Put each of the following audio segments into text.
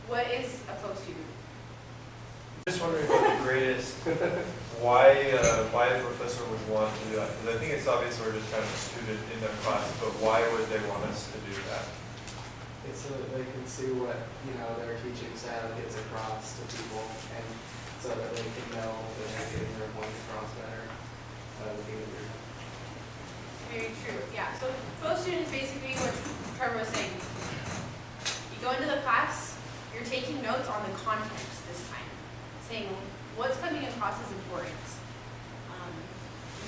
What is a faux student? Just wondering what the greatest, why a professor would want to do that. Because I think it's obvious we're just kind of a student in their class, but why would they want us to do that? It's so that they can see what, their teaching style gets across to people, and so that they can know that they're getting their point across better. Very true, yeah. So faux student is basically what Trevor was saying. You go into the class, you're taking notes on the content this time, saying what's coming across is important.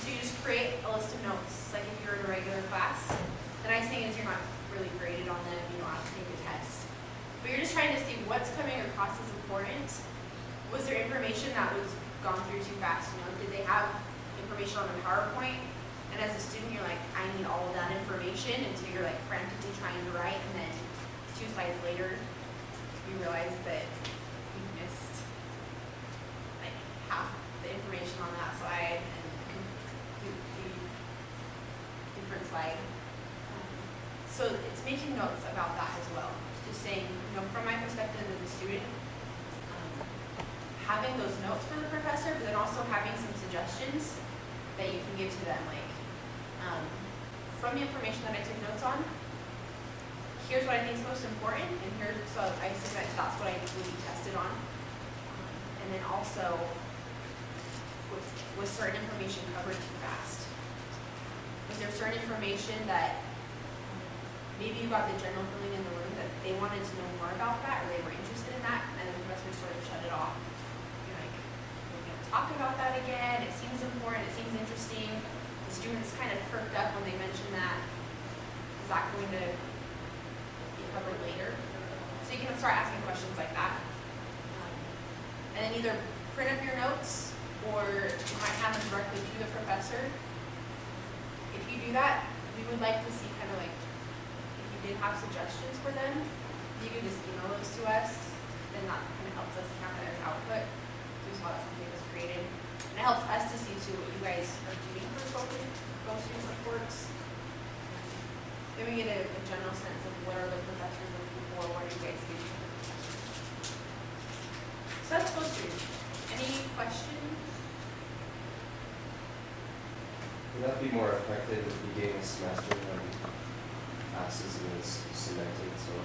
So you just create a list of notes, like if you're in a regular class. The nice thing is you're not really graded on them, you don't have to take a test. But you're just trying to see what's coming across as important. Was there information that was gone through too fast? Did they have information on the PowerPoint? And as a student, you're like, I need all of that information, and so you're like frantically trying to write, and then 2 slides later, you realize that you missed like half the information on that slide and completely different slide. So it's making notes about that as well. Just saying, from my perspective as a student, having those notes for the professor, but then also having some suggestions that you can give to them, like, from the information that I took notes on, here's what I think is most important, and so I said that's what I will be tested on. And then also, was certain information covered too fast? Was there certain information that maybe you got the general feeling in the room that they wanted to know more about that, or they were interested in that, and the professor sort of shut it off? You're like, we're going to talk about that again, it seems important, it seems interesting. The students kind of perked up when they mentioned that. Is that going to be covered later? So you can start asking questions like that. And then either print up your notes, or you might have them directly to the professor. If you do that, we would like to see kind of like, if you did have suggestions for them, you can just email those to us. Then that kind of helps us count that as output. So we saw that something was created. And it helps us to see too what you guys are doing for faux student reports. Then we get a general sense of what are the professors looking for, what are you guys getting from the professors. So that's faux student. Any questions? Would that be more effective at the beginning of the semester when classes is cemented? So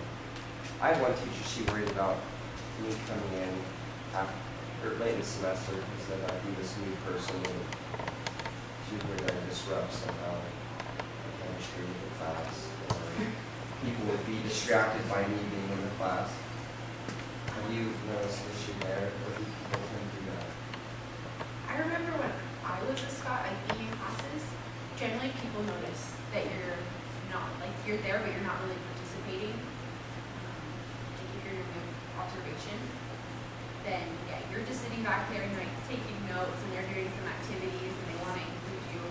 I had one teacher, she worried about me coming in late in the semester because then I'd be this new person and she was worried I'd disrupt somehow the chemistry of the class. Or people would be distracted by me being in the class. Have you noticed an issue there? Or do people tend to do that? I remember when I was a Scott, like being in classes, generally people notice that you're not, like you're there but you're not really participating. Like if you're doing observation, then yeah, you're just sitting back there and like taking notes and they're doing some activities and they want to include you.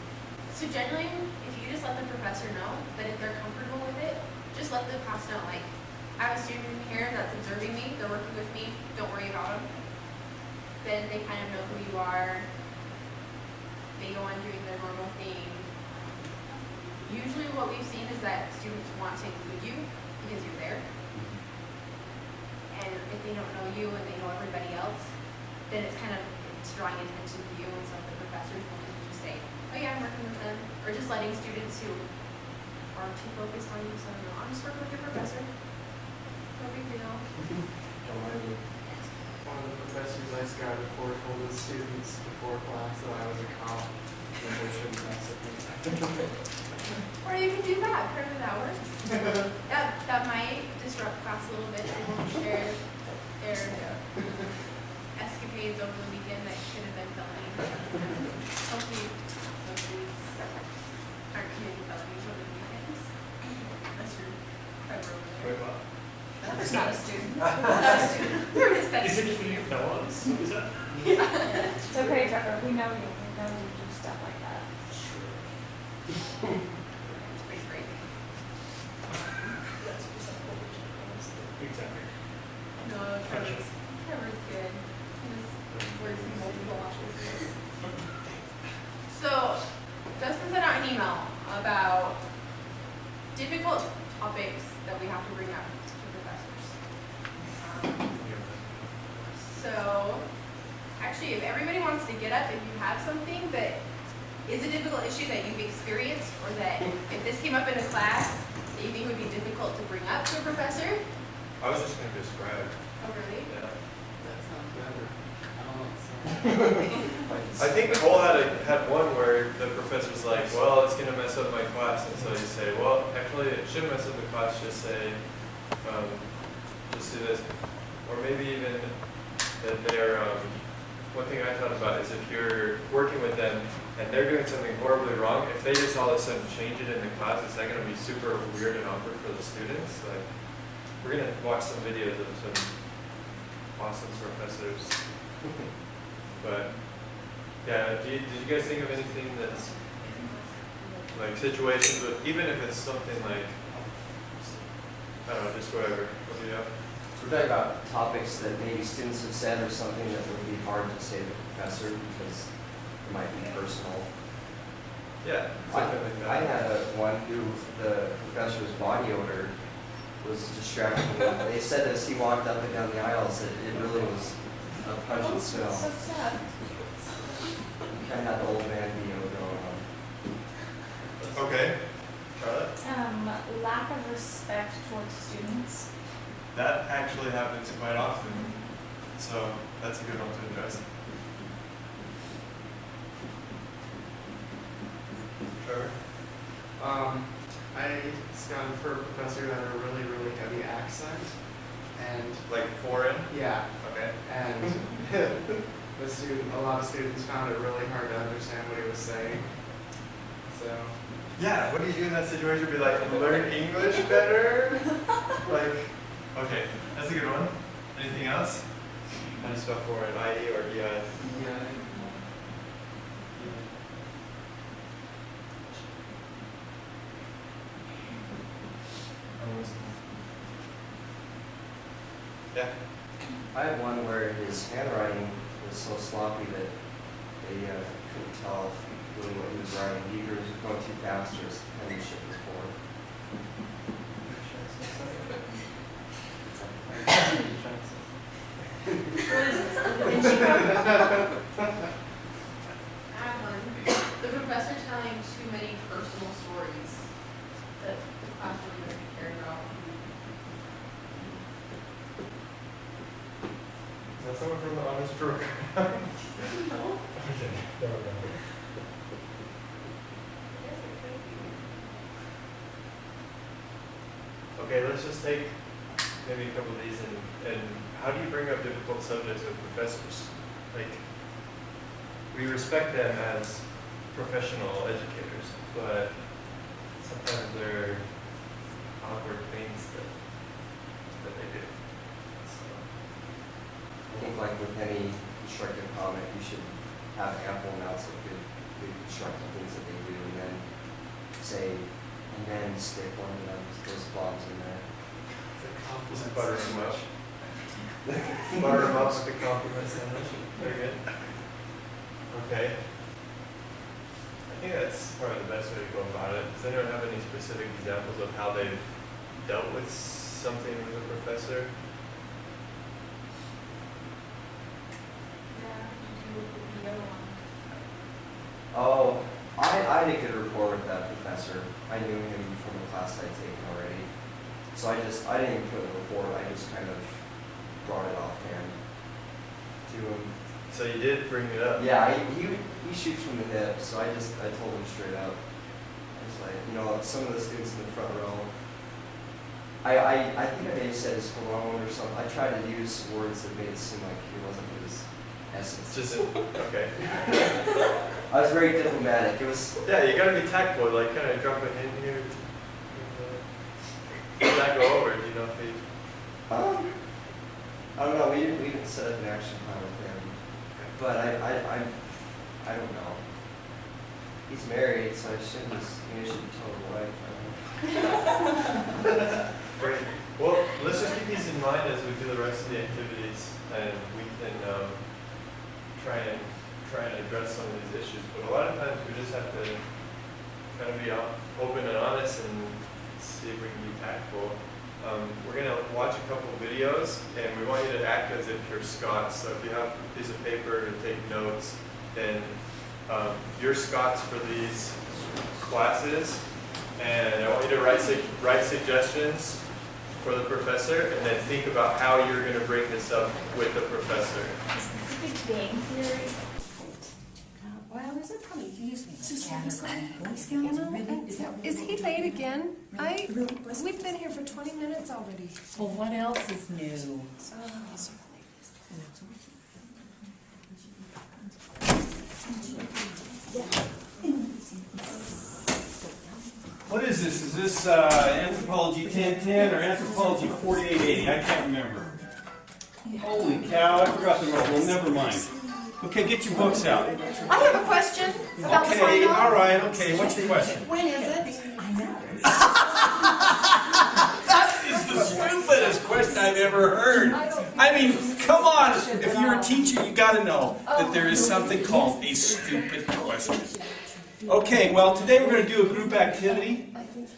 So generally, if you just let the professor know that if they're comfortable with it, just let the class know, like, I have a student here that's observing me, they're working with me, don't worry about them. Then they kind of know who you are. They go on doing their normal thing. Usually what we've seen is that students want to include you because you're there. And if they don't know you and they know everybody else, then it's kind of drawing attention to you, and so the professors will just say, oh yeah, I'm working with them. Or just letting students who are too focused on you, so no, I'm just working with your professor. No big deal. One of the professors I scouted for told his students before class that I was a cop and they shouldn't mess with me. Or you can do that, apparently that works. that might disrupt class a little bit. They won't share their escapades over the weekend that could have been felony. Hopefully aren't committing felonies over the weekends. That's your Trevor over there. Wait, what? That's not a student. That's not a student. We're just that Is it student. for felons? Is that? Yeah. It's okay, Trevor. We know you. We know you do stuff like that. It's pretty crazy. Exactly. No, Trevor's good. He just works in multiple offices. So, Justin sent out an email about difficult topics that we have to bring up to professors. everybody wants to get up if you have something that is a difficult issue that you've experienced, or that if this came up in a class that you think would be difficult to bring up to a professor. I was just gonna describe, Oh, really? yeah. That sounds better. I don't know. I think Cole had one where the professor's like, well, it's gonna mess up my class, and so you say, well, actually, it shouldn't mess up the class, just say, just do this. Or maybe even that they're, one thing I thought about is if you're working with them and they're doing something horribly wrong, if they just all of a sudden change it in the class, it's not gonna be super weird and awkward for the students. Like, we're gonna watch some videos of some awesome professors. But, yeah, did you guys think of anything that's, like, situations with, even if it's something like, I don't know, just whatever, what do you have? We're talking about topics that maybe students have said or something that would be hard to say to the professor because it might be personal. Yeah, something like that. I had one who the professor's body odor was distracting me. They said as he walked up and down the aisles that it really was a pungent smell. So sad. He kind of had the old man BO going on. Okay, Charlotte? Lack of respect towards students. That actually happens quite often, so that's a good one to address. Trevor? I scouted for a professor who had a really, really heavy accent, and Like foreign? yeah, Okay. and a lot of students found it really hard to understand what he was saying. So, Yeah, what do you do in that situation? Be like, learn English better? Like, okay, that's a good one. Anything else? How do you spell foreign? IE or EI? yeah. Yeah. I had one where his handwriting was so sloppy that they couldn't tell really what he was writing. Either he was going too fast or his penmanship was poor. What is this? The Da Vinci Code? I have one. The professor telling too many personal stories that the class really doesn't care about. Is that someone from the honors program? No. Okay, there we go. Yes, it could be. Okay, let's just take maybe a couple of these and how do you bring up difficult subjects with professors? Like, we respect them as professional educators, but sometimes there are awkward things that they do. So, I think like with any constructive comment, you should have ample amounts of good constructive things that they do, and then say, and then stick one of those bombs in there. just butter them up. Butter them up with the compliment sandwich. Very good. Okay. I think that's probably the best way to go about it. Does anyone have any specific examples of how they've dealt with something with a professor? Yeah, you do with the other one. Oh, I had a good rapport with that professor. I knew him from a class I'd taken already. So I didn't even put a report, I just kind of brought it offhand to him. So you did bring it up. Yeah, he shoots from the hip, so I told him straight up. I was like, you know, some of the students in the front row, I think I may have said his cologne or something. I tried to use words that made it seem like he wasn't his essence. Just okay. I was very diplomatic. It was, Yeah, you gotta be tactful, like kind of drop a hint here. Did that go over? Do you know if he? I don't know, we didn't set up an action plan with him. But I don't know. He's married, so I shouldn't tell his wife. I don't know. Great. Well, let's just keep these in mind as we do the rest of the activities, and we can try and address some of these issues. But a lot of times we just have to kind of be open and honest and see if we can be tactful. we're going to watch a couple videos, and we want you to act as if you're Scots. So if you have a piece of paper to take notes, then you're Scots for these classes, and I want you to write suggestions for the professor, and then think about how you're going to bring this up with the professor. Is this Big Bang Theory? Well, is it probably used me? Is he late again? We've been here for 20 minutes already. Well, what else is new? What is this? Is this Anthropology 1010 or Anthropology 4880? I can't remember. Holy cow, I forgot the roll. Well, never mind. Okay, get your books out. I have a question about the Okay, final. all right, okay. What's your question? When is it? That is the stupidest question I've ever heard. I mean, come on. If you're a teacher, you got to know that there is something called a stupid question. Okay, well, today we're going to do a group activity.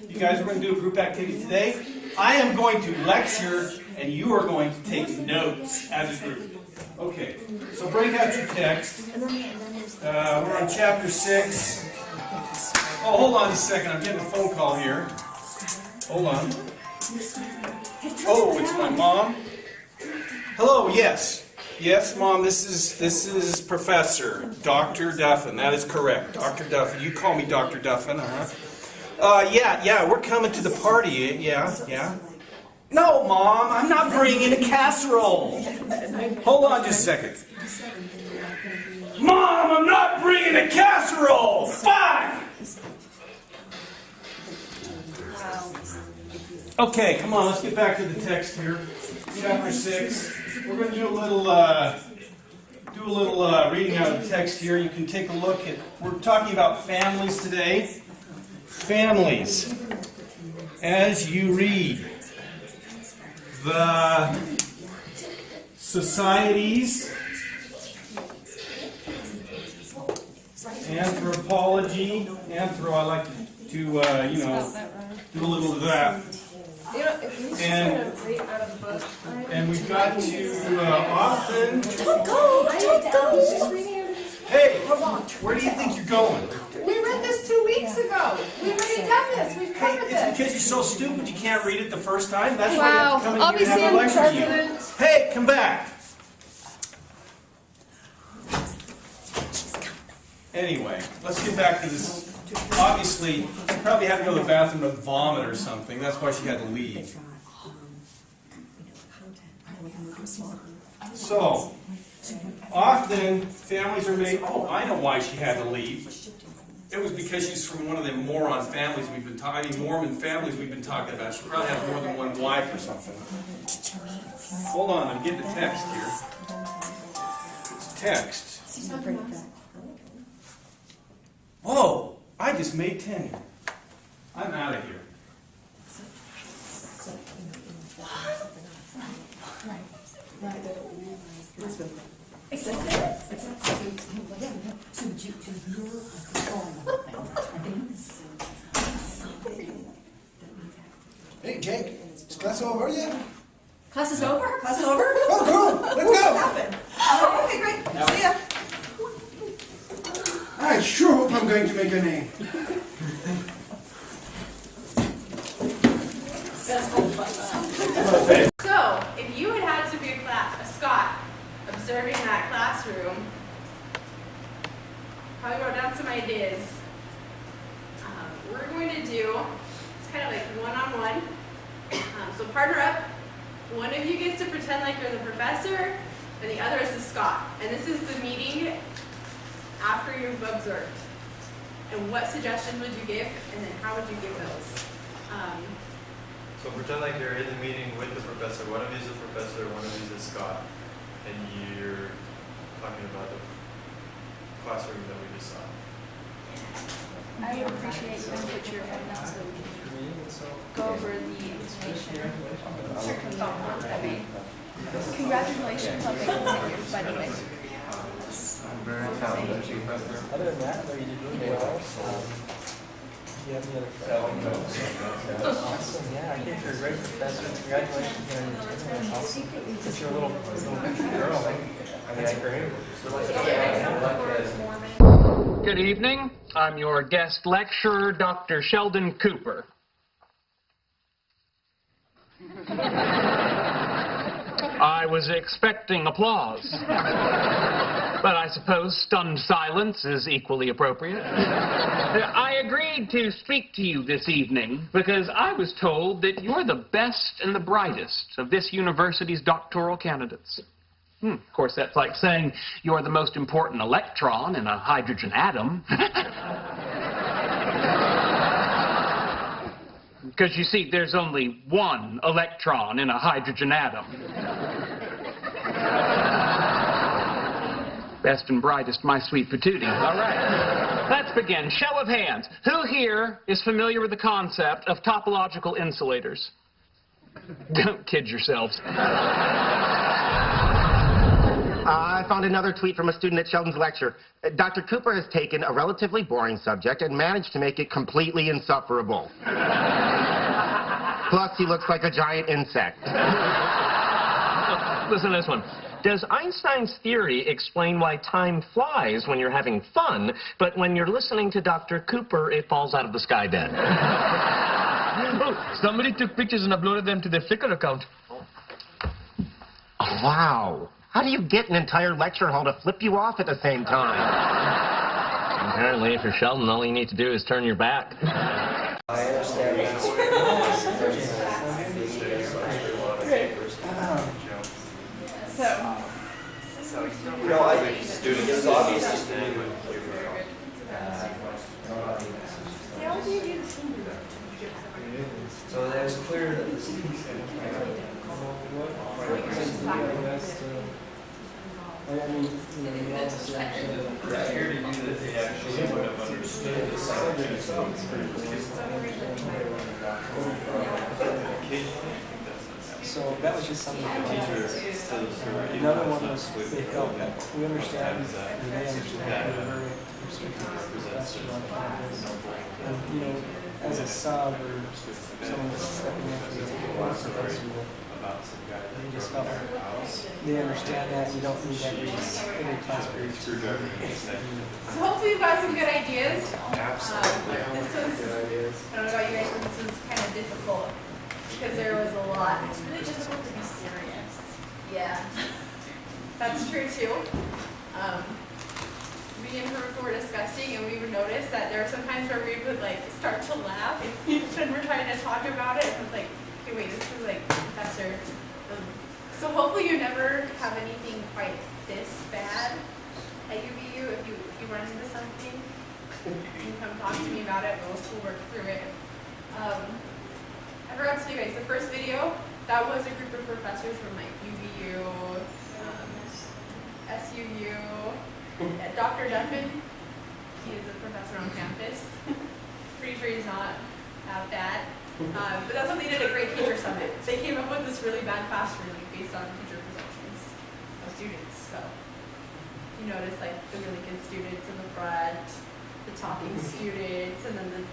You guys are going to do a group activity today. I am going to lecture, and you are going to take notes as a group. Okay, so break out your text. We're on chapter 6. Oh, hold on a second. I'm getting a phone call here. Hold on. Oh, it's my mom. Hello, yes. Yes, Mom, this is Professor Dr. Duffin. That is correct. Dr. Duffin. You call me Dr. Duffin, yeah, we're coming to the party. Yeah. No, Mom, I'm not bringing a casserole. Hold on just a second. Mom, I'm not bringing a casserole. Fine. Okay, come on, let's get back to the text here. Chapter 6. We're going to do a little reading out of the text here. You can take a look at. We're talking about families today. Families. As you read the societies, anthropology, I like to do a little of that. You know, if you just kind of read out of the book. And we've got to often. Don't go! He's just reading out of this. Hey, where do you think you're going? We read this 2 weeks ago. We've already done this. We've Hey, covered it's this. because you're so stupid you can't read it the first time. That's why you Wow. have to come in I'll here be and have seeing a the lecture to you. president. Hey, come back. Anyway, let's get back to this. Obviously, she probably had to go to the bathroom to vomit or something. That's why she had to leave. So, often families are made. Oh, I know why she had to leave. It was because she's from one of the moron families we've been talking. Mormon families we've been talking about. She probably has more than one wife or something. Hold on, I'm getting the text here. It's text. Whoa! I just made 10 here. I'm out of here. Hey, Jake, is class over yet? Class is over? Class is over? Oh, cool. Let's What go. happened? Oh, okay, great. See ya. I sure hope I'm going to make a name. So, if you had to be a Scot observing that classroom, probably wrote down some ideas. We're going to do, it's kind of like one-on-one. So partner up. One of you gets to pretend like you're the professor, and the other is the Scot. And this is the meeting after you've observed. And what suggestions would you give, and then how would you give those? So pretend like you're in the meeting with the professor. One of you is a professor, one of you is a Scot, and you're talking about the classroom that we just saw. I would appreciate you to put your phone down so we can go over the information. Congratulations on making it, by the way. I'm very talented professor. Other than that, are you doing well? you have any other So, questions? Awesome, yeah, I think you're a great professor. Congratulations on your tenure. That's awesome. Since you're a little girl, I mean, I agree. Good evening. I'm your guest lecturer, Dr. Sheldon Cooper. I was expecting applause, but I suppose stunned silence is equally appropriate. I agreed to speak to you this evening because I was told that you're the best and the brightest of this university's doctoral candidates. Of course, that's like saying you're the most important electron in a hydrogen atom. Because you see, there's only one electron in a hydrogen atom. Best and brightest, my sweet patootie. All right, let's begin. Show of hands. Who here is familiar with the concept of topological insulators? Don't kid yourselves. I found another tweet from a student at Sheldon's lecture. Dr. Cooper has taken a relatively boring subject and managed to make it completely insufferable. Plus, he looks like a giant insect. Listen to this one. Does Einstein's theory explain why time flies when you're having fun, but when you're listening to Dr. Cooper, it falls out of the sky dead? Oh, somebody took pictures and uploaded them to their Flickr account. Oh, wow. How do you get an entire lecture hall to flip you off at the same time? Apparently, if you're Sheldon, all you need to do is turn your back. I understand that. You know, I think students, it was obvious to me so that was clear that the students Here to you that they actually would have understood the subject. So that was just something that teachers, another one was they felt that we understand and they understand we're very restricted professors on campus. And, you know, as a sub or someone that's stepping up to take a professor, they just felt like they understand that you don't need every class period. So hopefully you got some good ideas. Absolutely. This was, I don't know about you guys, but this was kind of difficult because there was a lot. It's really difficult to be serious. Yeah, that's true too. Me and her were discussing, and we would notice that there are some times where we would like start to laugh when we're trying to talk about it. And it's like, okay, wait, this is like professor. So hopefully you never have anything quite this bad at UVU. If you run into something, you can come talk to me about it. We'll work through it. I forgot to tell you guys, the first video, that was a group of professors from like UVU, SUU, Dr. Duncan, he is a professor on campus. Pretty sure he's not that bad. But that's when they did a great teacher summit. They came up with this really bad class review based on teacher perceptions of students. So you notice like the really good students in the front, the talking students, and then the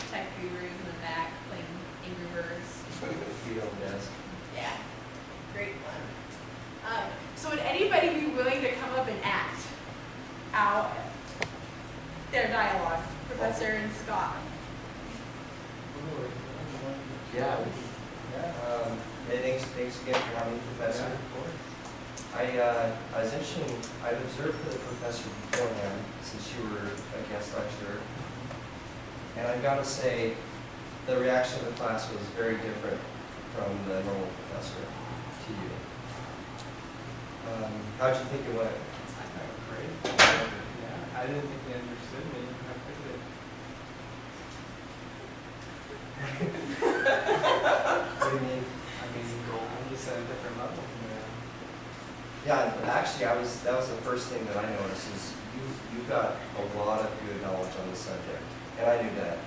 tech gurus in the back playing Angry Birds. Yeah, great fun. So would anybody be willing to come up and act out their dialogue, Professor and Scott? Yeah. Thanks again for having me, Professor. I was interested, I've observed the professor beforehand since you were a guest lecturer. And I've got to say, the reaction of the class was very different from the normal professor to you. How'd you think it went? Great. Yeah, I didn't think they understood me. What do you mean? I'm just at a different level from there. Yeah, actually, that was the first thing that I noticed is you got a lot of good knowledge on the subject, and I knew that.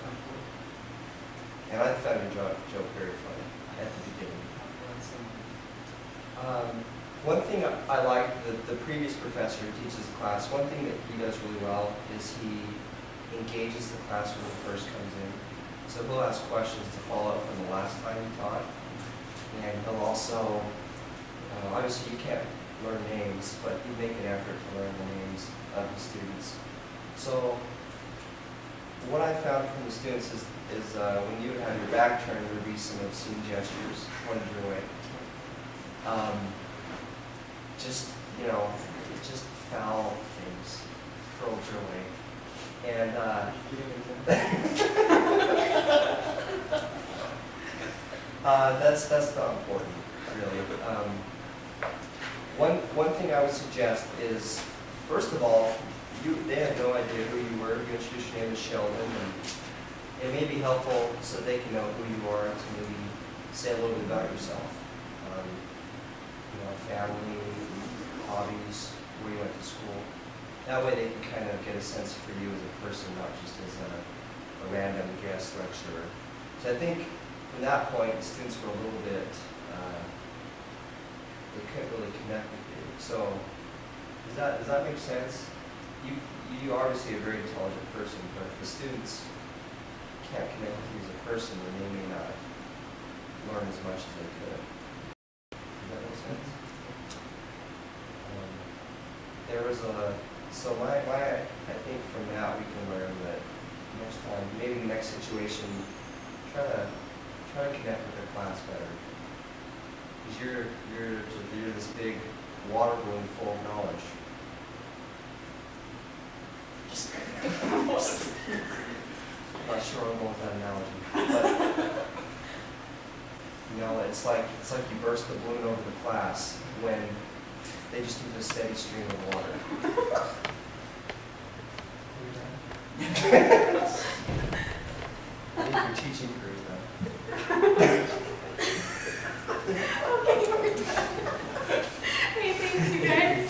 And I found your joke very funny at the beginning. One thing I like, the previous professor who teaches the class, one thing that he does really well is he engages the class when he first comes in. So he'll ask questions to follow up from the last time he taught. And he'll also, obviously you can't learn names, but you make an effort to learn the names of the students. So what I found from the students is when you would have your back turned, there would be some obscene gestures pointed your way. Just, just foul things hurled your way. And that's not important, really. One thing I would suggest is, first of all, they have no idea who you were. You introduce your name as Sheldon, and it may be helpful so they can know who you are to maybe say a little bit about yourself. Family, hobbies, where you went to school. That way they can kind of get a sense for you as a person, not just as a random guest lecturer. So I think from that point, the students were a little bit, they couldn't really connect with you. So does that make sense? You are obviously a very intelligent person, but if the students can't connect with you as a person, then they may not learn as much as they could. Does that make sense? There was so I think from that we can learn that next time, maybe in the next situation, try to connect with their class better. Because you're this big water balloon full of knowledge. I'm not sure I'm going with that analogy, but it's like you burst the balloon over the class when they just need a steady stream of water. I think you're teaching crews now. Okay, we're done. Hey, thanks, you guys.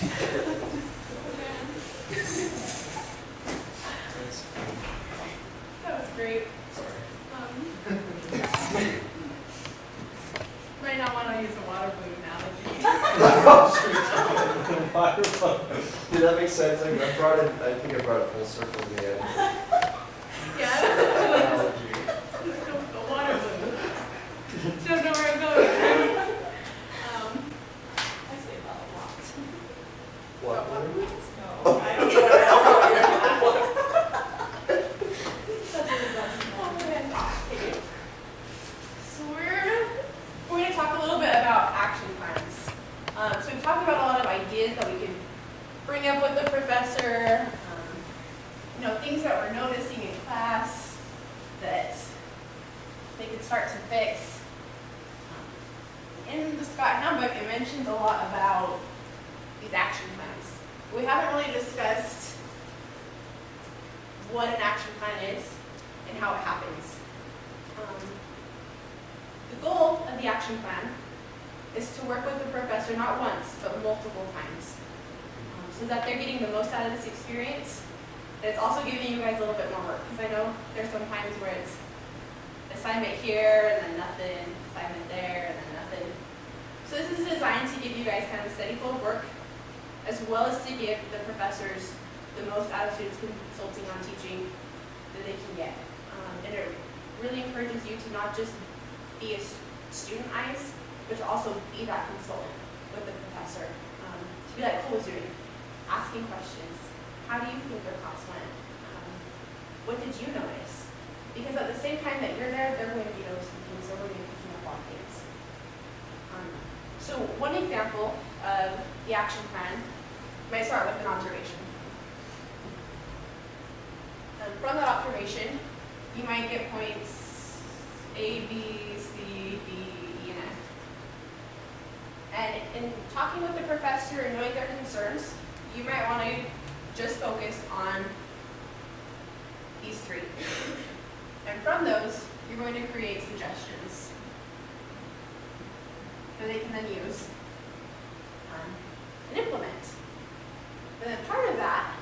That was great. Might not want to use a water balloon analogy. Did that make sense? I think I brought it full circle in the end. Yeah. The water balloon. She doesn't know where I'm going. I say that a lot. What? No, I don't know. So we're going to talk a little bit about action plans. So we've talked about a lot of ideas that we can bring up with the professor, things that we're noticing in class that they could start to fix. In the Scott Handbook, it mentions a lot about these action plans. We haven't really discussed what an action plan is and how it happens. The goal of the action plan is to work with the professor not once, but multiple times, so that they're getting the most out of this experience. And it's also giving you guys a little bit more work, because I know there's some times where it's assignment here, and then nothing, assignment there, and then nothing. So this is designed to give you guys kind of a steady flow of work, as well as to give the professors the most out of students consulting on teaching that they can get. And it really encourages you to not just be a student eyes, but to also be that consultant with the professor. To be like Cole was doing, asking questions. How do you think their class went? What did you notice? Because at the same time that you're there, they're going to be noticing things, they're going to be picking up on things. So one example of the action plan might start with an observation. From that observation, you might get points A, B, C, D, E, and F. And in talking with the professor and knowing their concerns, you might want to just focus on these three. And from those, you're going to create suggestions that they can then use and implement. And then part of that,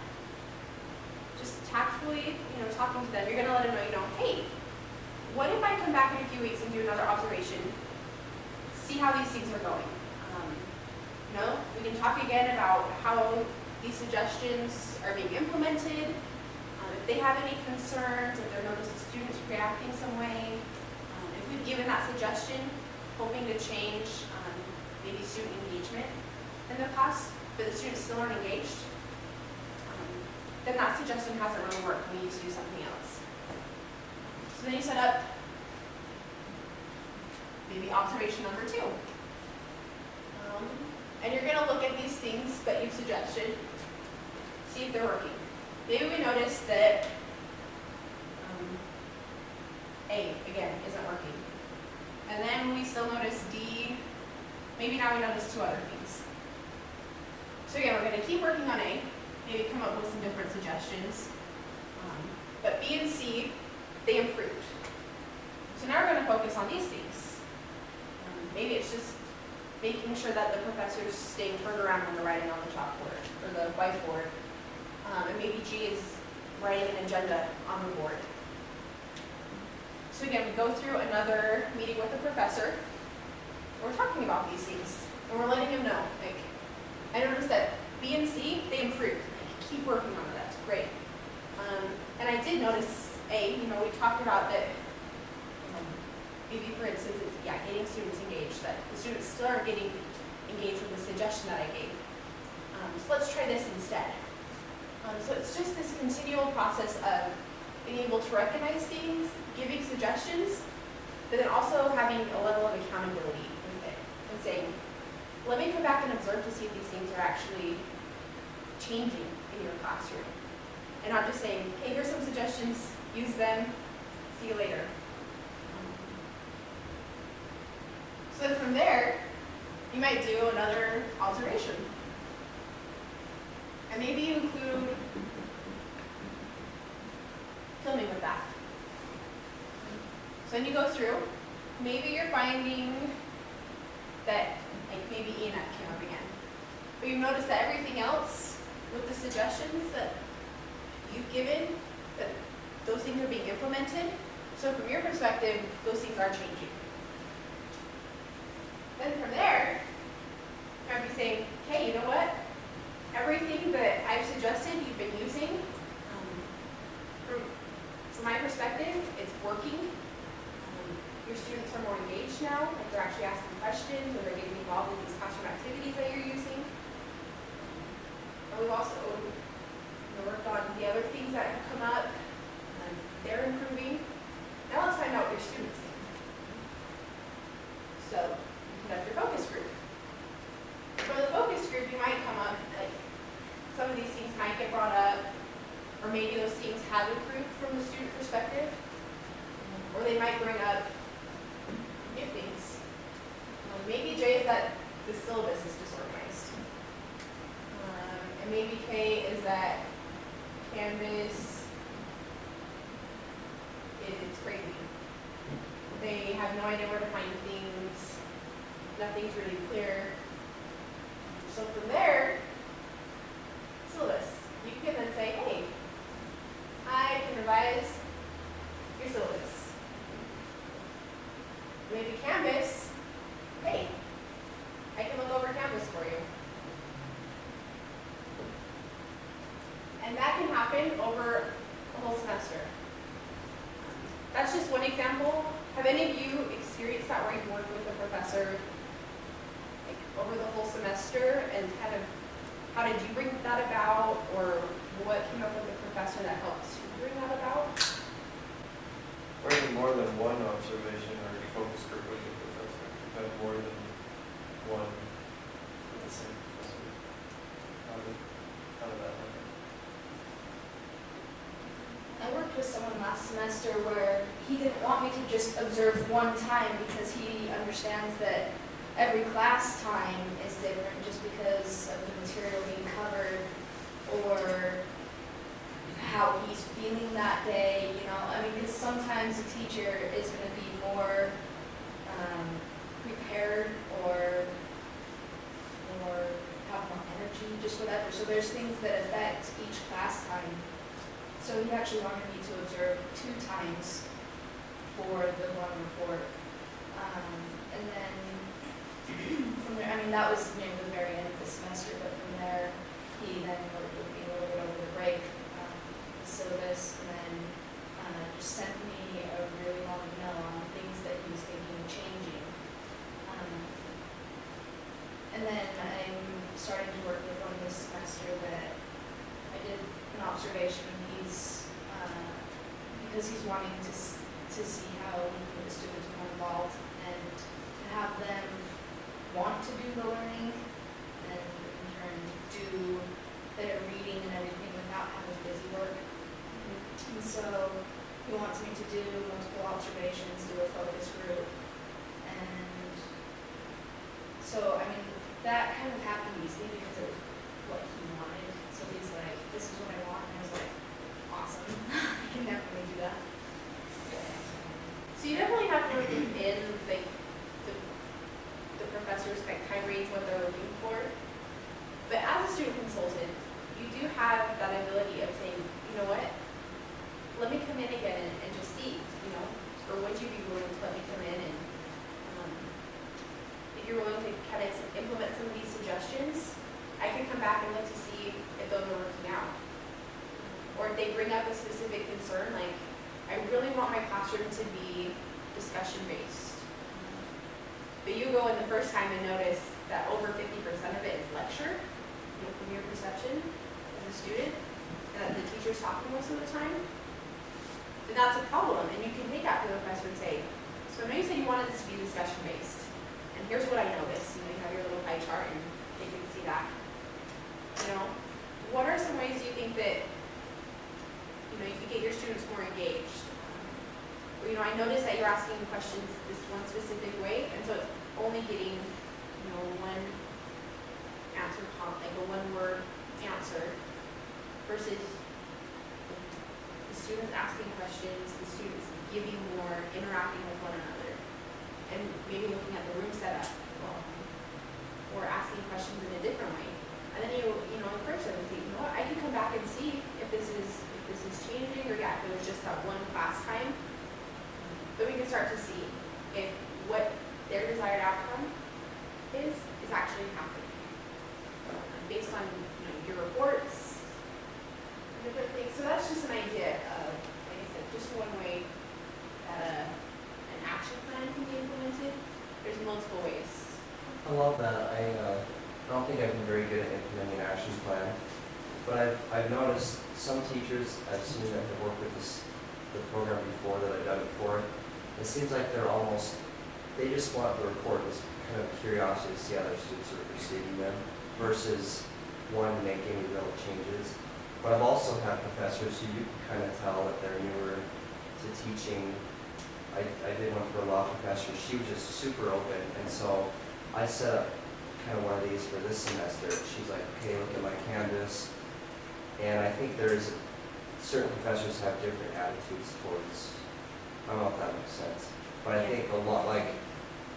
just tactfully, talking to them, you're going to let them know, hey, what if I come back in a few weeks and do another observation, see how these things are going? We can talk again about how these suggestions are being implemented, if if they have any concerns, if they're noticed the students reacting some way, if we've given that suggestion, hoping to change maybe student engagement in the class, but the students still aren't engaged, then that suggestion hasn't really worked. We need to do something else. So then you set up maybe observation number 2. And you're going to look at these things that you've suggested, see if they're working. Maybe we notice that A, again, isn't working. And then we still notice D. Maybe now we notice 2 other things. So again, we're going to keep working on A, maybe come up with some different suggestions. But B and C, they improved. So now we're going to focus on these things. Maybe it's just making sure that the professor's staying turned around when they're writing on the chalkboard or the whiteboard. And maybe G is writing an agenda on the board. So again, we go through another meeting with the professor. We're talking about these things, and we're letting him know. Like, I noticed that B and C, they improved. Like, keep working on it. That's great. And I did notice A. We talked about that. Maybe, for instance, it's getting students engaged. That the students still aren't getting engaged with the suggestion that I gave. So let's try this instead. So it's just this continual process of being able to recognize things, giving suggestions, but then also having a level of accountability with it and saying, let me come back and observe to see if these things are actually changing in your classroom. And not just saying, hey, here's some suggestions, use them, see you later. So from there, you might do another observation. And maybe you include filming with that. So then you go through, maybe you're finding that like maybe E and F came up again. But you notice that everything else with the suggestions that you've given, that those things are being implemented. So from your perspective, those things are changing. Then from there, you might be saying, hey, you know what? Everything that I've suggested you've been using, from my perspective, it's working. Your students are more engaged now, like they're actually asking questions, or they're getting involved in these classroom activities that you're using. And we've also worked on the other things that have come up, and they're improving. Now let's find out what your students think. So, conduct your focus group. For the focus group, you might come up, like, some of these things might get brought up, or maybe those things have improved from the student perspective, or they might bring up new things. Maybe J is that the syllabus is disorganized. And maybe K is that Canvas is crazy. They have no idea where to find things. Nothing's really clear. So from there, syllabus. You can then say, hey, I can revise your syllabus. Maybe Canvas, hey, I can look over Canvas for you. And that can happen over a whole semester. That's just one example. Have any of you experienced that where you've worked with a professor like over the whole semester, and kind of how did you bring that about, or what came up with the professor that helped you bring that about? Or even more than one observation or focus group with the professor. You've had more than one with the same professor. How did that happen? I worked with someone last semester where he didn't want me to just observe one time because he understands that every class time is different just because of the material being covered or how he's feeling that day, I mean, because sometimes a teacher is going to be more prepared or have more energy, just whatever. So there's things that affect each class time. So he actually wanted me to observe 2 times for the one report. And then from there, I mean, that was near the very end of the semester, but from there, he then worked with me a little bit over the break. syllabus, and then just sent me a really long email on things that he was thinking of changing. And then I'm starting to work with one this semester that I did an observation. He's because he's wanting to see how he can get the students more involved and to have them want to do the learning and in turn do their reading and everything without having busy work. And so he wants me to do multiple observations, do a focus group, and so I mean that kind of happened easily because of what he wanted. So he's like, "This is what I want," and I was like, "Awesome, I can definitely do that." So you definitely have to look in like the professors that kind of reads what they're looking for. But as a student consultant, you do have that ability of saying, you know what, let me come in again and just see, you know, or would you be willing to let me come in and if you're willing to kind of implement some of these suggestions, I can come back and look to see if those are working out. Or if they bring up a specific concern, like, I really want my classroom to be discussion-based. But you go in the first time and notice that over 50% of it is lecture, you know, from your perception as a student, and that the teacher's talking most of the time, then that's a problem. And you can take that to the professor and say, so I know you said you wanted this to be discussion-based, and here's what I noticed. You know, you have your little pie chart and they can see that. You know, what are some ways you think that you know, you can get your students more engaged? Or, you know, I noticed that you're asking questions this one specific way, and so it's only getting, you know, one answer, like a one-word answer, versus the students asking questions, the students giving more, interacting with one another, and maybe looking at the room setup, or asking questions in a different way. And then you know, encourage them to say, you know what, I can come back and see if this is changing, or yeah, if it was just that one class time. But we can start to see if what their desired outcome is actually happening. Based on, you know, your reports, different things. So that's just an idea of, like I said, just one way that an action plan can be implemented. There's multiple ways. I love that. I don't think I've been very good at implementing an action plan, but I've noticed some teachers I've seen that have worked with the program before, that I've done it for. It seems like they just want the report as kind of curiosity to see how their students are receiving them, versus wanting to make any real changes. But I've also had professors who you can kind of tell that they're newer to teaching. I did one for a law professor. She was just super open, and so I set up kind of one of these for this semester. She's like, okay, look at my Canvas. And I think certain professors have different attitudes towards, I don't know if that makes sense, but I think a lot, like,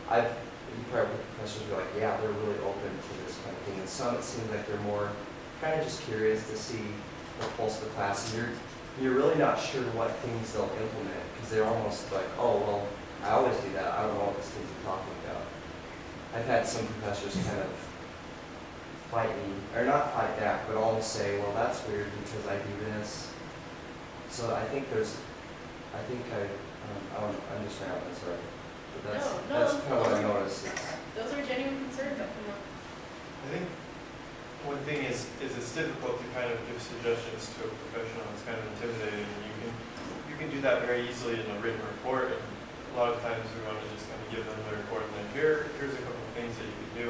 you probably have professors who are like, yeah, they're really open to this kind of thing. And some, it seems like they're more kind of just curious to see the pulse of the class. And you're really not sure what things they'll implement, because they're almost like, oh, well, I always do that. I don't know what this thing's talking about. I've had some professors kind of fight me, or not fight back, but almost say, well, that's weird because I do this. So I think I don't understand what that's right. But that's kind of what I noticed. Those are genuine concerns that come up. I think one thing is it's difficult to kind of give suggestions to a professional. It's kind of intimidating. You can do that very easily in a written report, and a lot of times we want to just kind of give them the report and then here's a couple of things that you can do.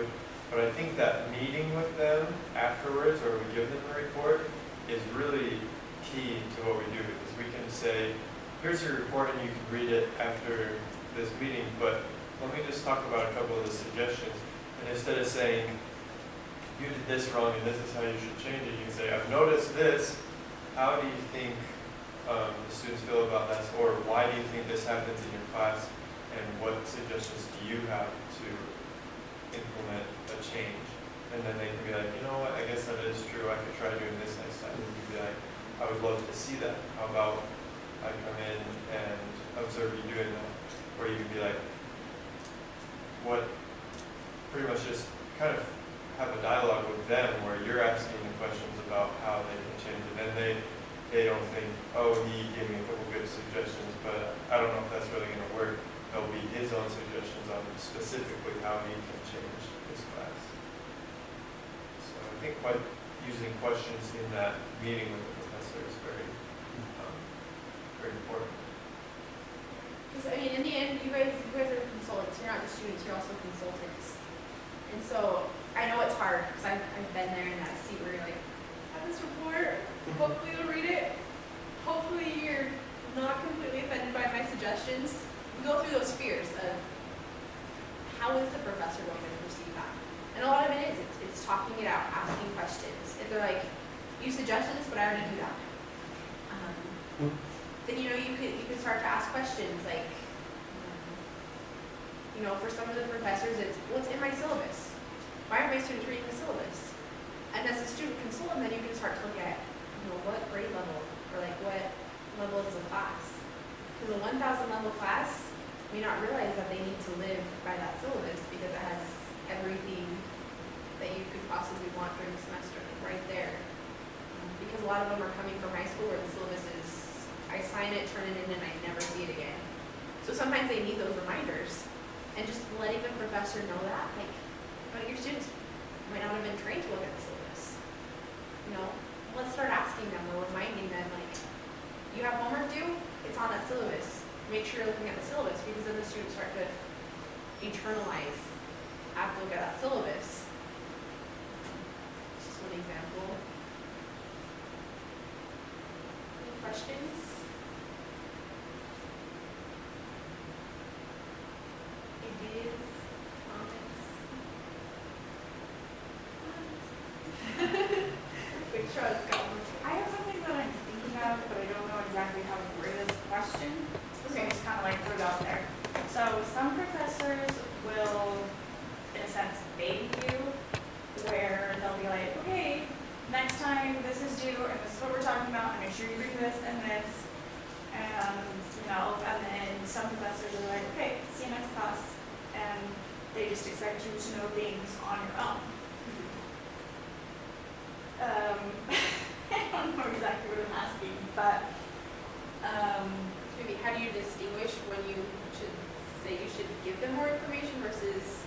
But I think that meeting with them afterwards, or we give them a report, is really key to what we do, because we can say, here's your report and you can read it after this meeting, but let me just talk about a couple of the suggestions. And instead of saying, you did this wrong and this is how you should change it, you can say, I've noticed this, how do you think the students feel about this, or why do you think this happens in your class, and what suggestions do you have to implement a change? And then they can be like, you know what, I guess that is true, I could try doing this next time. And you can be like, I would love to see that. How about I come in and observe you doing that? Or you can be like, pretty much just kind of have a dialogue with them where you're asking the questions about how they can change it. And they don't think, oh, he gave me a couple good suggestions, but I don't know if that's really going to work. There'll be his own suggestions on specifically how he can change his class. So I think using questions in that meeting with the professor is very important. Because, I mean, in the end, you guys are consultants. You're not just students, you're also consultants. And so, I know it's hard, because I've been there in that seat where you're like, have this report, hopefully you'll read it, hopefully you're not completely offended by my suggestions. We go through those fears of, how is the professor going to perceive that? And a lot of it is, it's talking it out, asking questions. If they're like, you suggested this, but I already do that. Then you could start to ask questions like, for some of the professors, it's what's in my syllabus? Why aren't my students reading the syllabus? And as a student consultant, then you can start to look at, what grade level or like what level is the class? Because a 1,000 level class may not realize that they need to live by that syllabus because it has everything that you could possibly want during the semester right there. Because a lot of them are coming from high school where the syllabus is, I sign it, turn it in, and I never see it again. So sometimes they need those reminders. And just letting the professor know that, like, your students might not have been trained to look at the syllabus. Let's start asking them or reminding them, like, you have homework due, it's on that syllabus. Make sure you're looking at the syllabus because then the students start to internalize, I have to look at that syllabus. Just one example. Any questions? Ideas? Comments? Big shrugs, go. I have something that I'm thinking of, but I don't know exactly how to word this question. So I just kind of like threw it out there. So some professors will, in a sense, bait you, where they'll be like, okay, next time this is due, and this is what we're talking about, and make sure you bring this and this. And, and then some professors are like, okay, see you next class. And they just expect you to know things on your own. I don't know exactly what I'm asking, but maybe how do you distinguish when you should say you should give them more information versus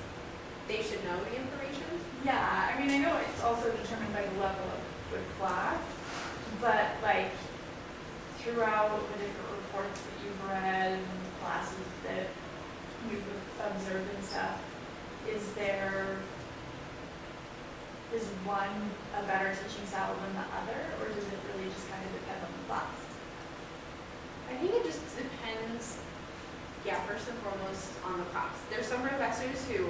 they should know the information? yeah, I mean, I know it's also determined by the level of the class, but like throughout the different reports that you've read, classes that you've observed and stuff, is one a better teaching style than the other, or does it really just kind of depend on the class? I think it just depends, first and foremost on the class. There's some professors who,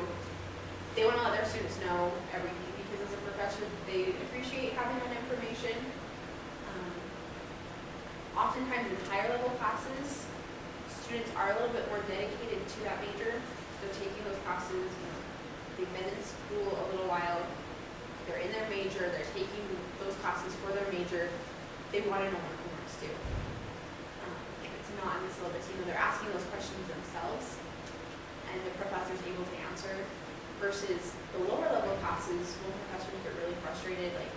they want to let their students know everything because as a professor, they appreciate having that information. Oftentimes in higher level classes, students are a little bit more dedicated to that major. They're taking those classes, they've been in school a little while, they're in their major, they're taking those classes for their major. They want to know what homework's due. If it's not in the syllabus, they're asking those questions themselves, and the professor's able to answer. Versus the lower level classes, when professors get really frustrated, like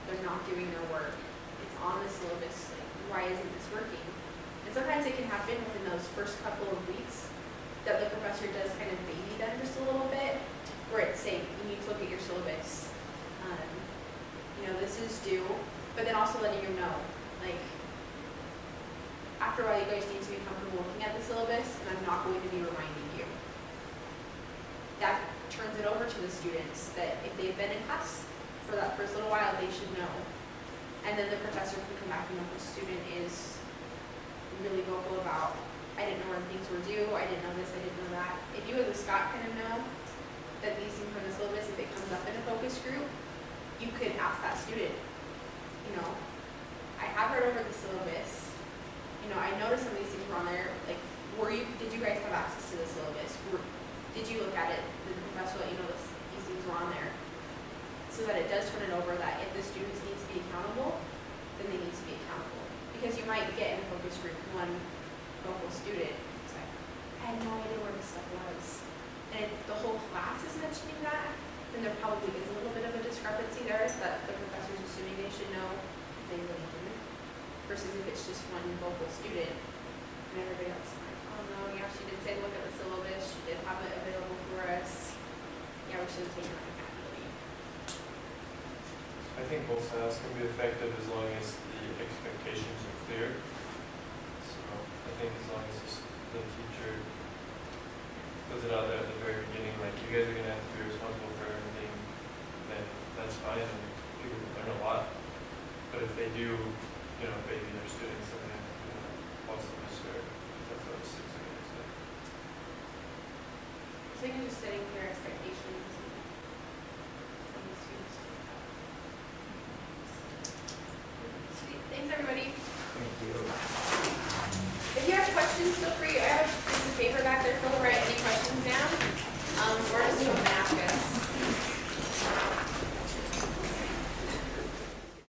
they're not doing their work, it's on the syllabus, like why isn't this working? And sometimes it can happen within those first couple of weeks that the professor does kind of baby them just a little bit, where it's saying, you need to look at your syllabus. This is due, but then also letting you know, like, after a while you guys need to be comfortable looking at the syllabus, and I'm not going to be reminding you. That turns it over to the students that if they've been in class for that first little while, they should know. And then the professor can come back and if the student is really vocal about, I didn't know when things were due, I didn't know this, I didn't know that. If you as a Scott kind of know that these things are in the syllabus, if it comes up in a focus group, you could ask that student, I have read over the syllabus, I noticed some of these things were on there, like, did you guys have access to the syllabus? Did you look at it? Did the professor let you know these things were on there? So that it does turn it over that if the students need to be accountable, then they need to be accountable. Because you might get in a focus group one vocal student, it's like, I had no idea where this stuff was. And if the whole class is mentioning that, then there probably is a little bit of a discrepancy there, so that the professor's assuming they should know if they really didn't. versus if it's just one vocal student, and everybody else is like, oh no, yeah, she did say look at the syllabus, she did have it available for us. Yeah, we should have taken on accountability. I think both styles can be effective as long as the expectations are clear. So I think as long as the teacher puts it out there at the very beginning, like you guys are going to have to be responsible for everything, then that's fine and people learn a lot. But if they do, you know, baby their students, then they have to do that all semester. That's what 6 are going to say. So you can just setting clear expectations. And the students do that. Sweet. Thanks, everybody. Thank you. If you have questions, feel free. I have a piece of paper back there. Feel free to write any questions down. Or just